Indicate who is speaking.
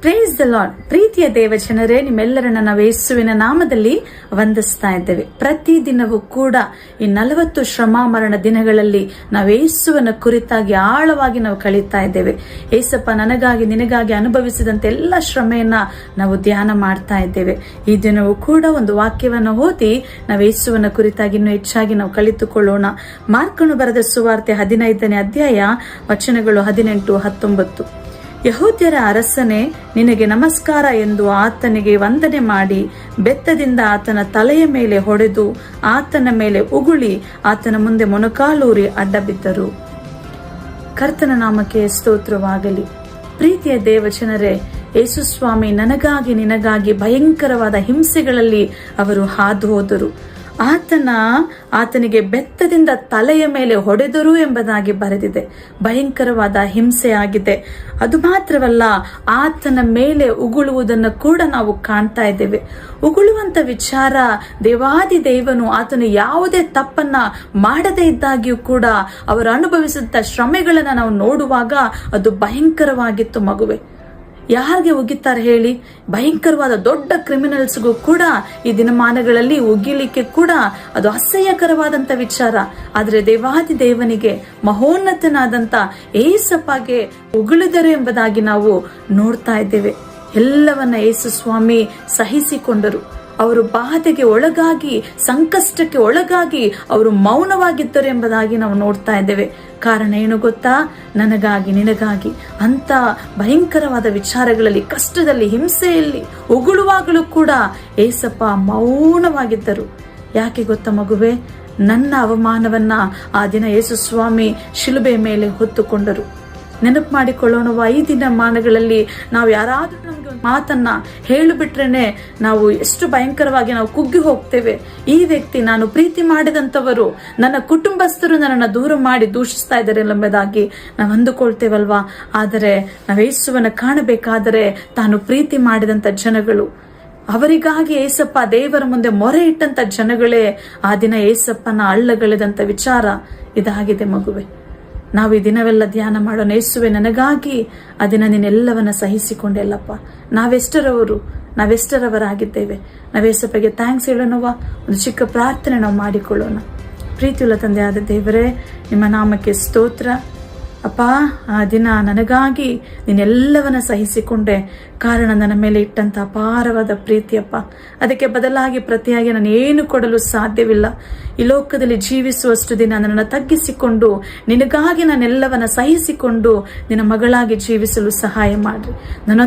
Speaker 1: Praise the lord. ಪ್ರೀತಿಯ ದೇವಜನರೇ, ನಿಮ್ಮೆಲ್ಲರನ್ನ ನಾವು ಯೇಸುವಿನ ನಾಮದಲ್ಲಿ ವಂದಿಸ್ತಾ ಇದ್ದೇವೆ. ಪ್ರತಿದಿನವೂ ಕೂಡ ಈ 40 ಶ್ರಮ ಮರಣ ದಿನಗಳಲ್ಲಿ ನಾವು ಯೇಸುವನ ಕುರಿತಾಗಿ ಆಳವಾಗಿ ನಾವು ಕಳೀತಾ ಇದ್ದೇವೆ. ಯೇಸಪ್ಪ ನನಗಾಗಿ ನಿನಗಾಗಿ ಅನುಭವಿಸಿದಂತ ಎಲ್ಲ ಶ್ರಮೆಯನ್ನ ನಾವು ಧ್ಯಾನ ಮಾಡ್ತಾ ಇದ್ದೇವೆ. ಈ ದಿನವೂ ಕೂಡ ಒಂದು ವಾಕ್ಯವನ್ನು ಓದಿ ನಾವು ಯೇಸುವನ ಕುರಿತಾಗಿ ಇನ್ನೂ ಹೆಚ್ಚಾಗಿ ನಾವು ಕಲಿತುಕೊಳ್ಳೋಣ. ಮಾರ್ಕನು ಬರೆದ ಸುವಾರ್ತೆ 15ನೇ ಅಧ್ಯಾಯ ವಚನಗಳು 18, 19. ಯಹೂದ್ಯರ ಅರಸನೇ, ನಿನಗೆ ನಮಸ್ಕಾರ ಎಂದು ಆತನಿಗೆ ವಂದನೆ ಮಾಡಿ ಬೆತ್ತದಿಂದ ಆತನ ತಲೆಯ ಮೇಲೆ ಹೊಡೆದು ಆತನ ಮೇಲೆ ಉಗುಳಿ ಆತನ ಮುಂದೆ ಮೊಣಕಾಲೂರಿ ಅಡ್ಡಬಿದ್ದರು. ಕರ್ತನ ನಾಮಕ್ಕೆ ಸ್ತೋತ್ರವಾಗಲಿ. ಪ್ರೀತಿಯ ದೇವಜನರೇ, ಯೇಸುಸ್ವಾಮಿ ನನಗಾಗಿ ನಿನಗಾಗಿ ಭಯಂಕರವಾದ ಹಿಂಸೆಗಳಲ್ಲಿ ಅವರು ಹಾದು ಹೋದರು. ಆತನಿಗೆ ಬೆತ್ತದಿಂದ ತಲೆಯ ಮೇಲೆ ಹೊಡೆದರು ಎಂಬುದಾಗಿ ಬರೆದಿದೆ. ಭಯಂಕರವಾದ ಹಿಂಸೆ ಆಗಿದೆ. ಅದು ಮಾತ್ರವಲ್ಲ, ಆತನ ಮೇಲೆ ಉಗುಳುವುದನ್ನು ಕೂಡ ನಾವು ಕಾಣ್ತಾ ಇದ್ದೇವೆ. ಉಗುಳುವಂತ ವಿಚಾರ, ದೇವಾದಿ ದೇವನು ಆತನು ಯಾವುದೇ ತಪ್ಪನ್ನ ಮಾಡದೇ ಇದ್ದಾಗಿಯೂ ಕೂಡ ಅವರು ಅನುಭವಿಸಿದ ಶ್ರಮೆಗಳನ್ನ ನಾವು ನೋಡುವಾಗ ಅದು ಭಯಂಕರವಾಗಿತ್ತು ಮಗುವೆ. ಯಾರಿಗೆ ಉಗಿತಾರೆ ಹೇಳಿ? ಭಯಂಕರವಾದ ದೊಡ್ಡ ಕ್ರಿಮಿನಲ್ಸ್ಗೂ ಕೂಡ ಈ ದಿನಮಾನಗಳಲ್ಲಿ ಉಗಿಲಿಕ್ಕೆ ಕೂಡ ಅದು ಅಸಹ್ಯಕರವಾದಂತ ವಿಚಾರ. ಆದ್ರೆ ದೇವಾದಿ ದೇವನಿಗೆ, ಮಹೋನ್ನತನಾದಂತ ಏಸಪ್ಪಗೆ ಉಗುಳಿದರು ಎಂಬುದಾಗಿ ನಾವು ನೋಡ್ತಾ ಇದ್ದೇವೆ. ಎಲ್ಲವನ್ನ ಯೇಸು ಸ್ವಾಮಿ ಸಹಿಸಿಕೊಂಡರು. ಅವರು ಬಾಧೆಗೆ ಒಳಗಾಗಿ, ಸಂಕಷ್ಟಕ್ಕೆ ಒಳಗಾಗಿ ಅವರು ಮೌನವಾಗಿದ್ದರು ಎಂಬುದಾಗಿ ನಾವು ನೋಡ್ತಾ ಇದ್ದೇವೆ. ಕಾರಣ ಏನು ಗೊತ್ತಾ? ನನಗಾಗಿ ನಿನಗಾಗಿ ಅಂತ ಭಯಂಕರವಾದ ವಿಚಾರಗಳಲ್ಲಿ, ಕಷ್ಟದಲ್ಲಿ, ಹಿಂಸೆಯಲ್ಲಿ, ಉಗುಳುವಾಗಲೂ ಕೂಡ ಏಸಪ್ಪ ಮೌನವಾಗಿದ್ದರು. ಯಾಕೆ ಗೊತ್ತಾ ಮಗುವೆ? ನನ್ನ ಅವಮಾನವನ್ನ ಆ ದಿನ ಯೇಸು ಸ್ವಾಮಿ ಶಿಲುಬೆ ಮೇಲೆ ಹೊತ್ತುಕೊಂಡರು. ನೆನಪು ಮಾಡಿಕೊಳ್ಳೋಣವಾ? ಈ ದಿನಮಾನಗಳಲ್ಲಿ ನಾವು ಯಾರಾದ್ರೂ ನಮ್ಗೆ ಒಂದು ಮಾತನ್ನ ಹೇಳಿಬಿಟ್ರೇನೆ ನಾವು ಎಷ್ಟು ಭಯಂಕರವಾಗಿ ನಾವು ಕುಗ್ಗಿ ಹೋಗ್ತೇವೆ. ಈ ವ್ಯಕ್ತಿ, ನಾನು ಪ್ರೀತಿ ಮಾಡಿದಂಥವರು, ನನ್ನ ಕುಟುಂಬಸ್ಥರು ನನ್ನನ್ನು ದೂರ ಮಾಡಿ ದೂಷಿಸ್ತಾ ಇದ್ದಾರೆ ಎಂಬುದಾಗಿ ನಾವು ಅಂದುಕೊಳ್ತೇವಲ್ವಾ? ಆದರೆ ನಾವು ಯೇಸುವನ್ನ ಕಾಣಬೇಕಾದರೆ ತಾನು ಪ್ರೀತಿ ಮಾಡಿದಂತ ಜನಗಳು, ಅವರಿಗಾಗಿ ಏಸಪ್ಪ ದೇವರ ಮುಂದೆ ಮೊರೆ ಇಟ್ಟಂತ ಜನಗಳೇ ಆ ದಿನ ಏಸಪ್ಪನ ಅಳ್ಳಗಳೆದಂತ ವಿಚಾರ ಇದಾಗಿದೆ ಮಗುವೆ. ನಾವು ಈ ದಿನವೆಲ್ಲ ಧ್ಯಾನ ಮಾಡೋಣ. ಯೇಸುವೆ, ನನಗಾಗಿ ಆ ದಿನ ನೀನೆಲ್ಲವನ್ನ ಸಹಿಸಿಕೊಂಡೆಲ್ಲಪ್ಪ. ನಾವೆಷ್ಟರವರಾಗಿದ್ದೇವೆ. ನಾವೇಸಪ್ಪಗೆ ಥ್ಯಾಂಕ್ಸ್ ಹೇಳೋಣವಾ? ಒಂದು ಚಿಕ್ಕ ಪ್ರಾರ್ಥನೆ ನಾವು ಮಾಡಿಕೊಳ್ಳೋಣ. ಪ್ರೀತಿಯುಳ್ಳ ತಂದೆಯಾದ ದೇವರೇ, ನಿಮ್ಮ ನಾಮಕ್ಕೆ ಸ್ತೋತ್ರ. ಅಪ್ಪ, ಆ ದಿನ ನನಗಾಗಿ ನೀನೆಲ್ಲವನ್ನ ಸಹಿಸಿಕೊಂಡೆ. ಕಾರಣ ನನ್ನ ಮೇಲೆ ಇಟ್ಟಂತ ಅಪಾರವಾದ ಪ್ರೀತಿಯಪ್ಪ. ಅದಕ್ಕೆ ಬದಲಾಗಿ ಪ್ರತಿಯಾಗಿ ನಾನು ಏನು ಕೊಡಲು ಸಾಧ್ಯವಿಲ್ಲ. ಈ ಲೋಕದಲ್ಲಿ ಜೀವಿಸುವಷ್ಟು ದಿನ ನನ್ನನ್ನು ತಗ್ಗಿಸಿಕೊಂಡು ನಿನಗಾಗಿ ನಾನೆಲ್ಲವನ್ನ ಸಹಿಸಿಕೊಂಡು ನಿನ್ನ ಮಗಳಾಗಿ ಜೀವಿಸಲು ಸಹಾಯ ಮಾಡ್ರಿ. ನನ್ನ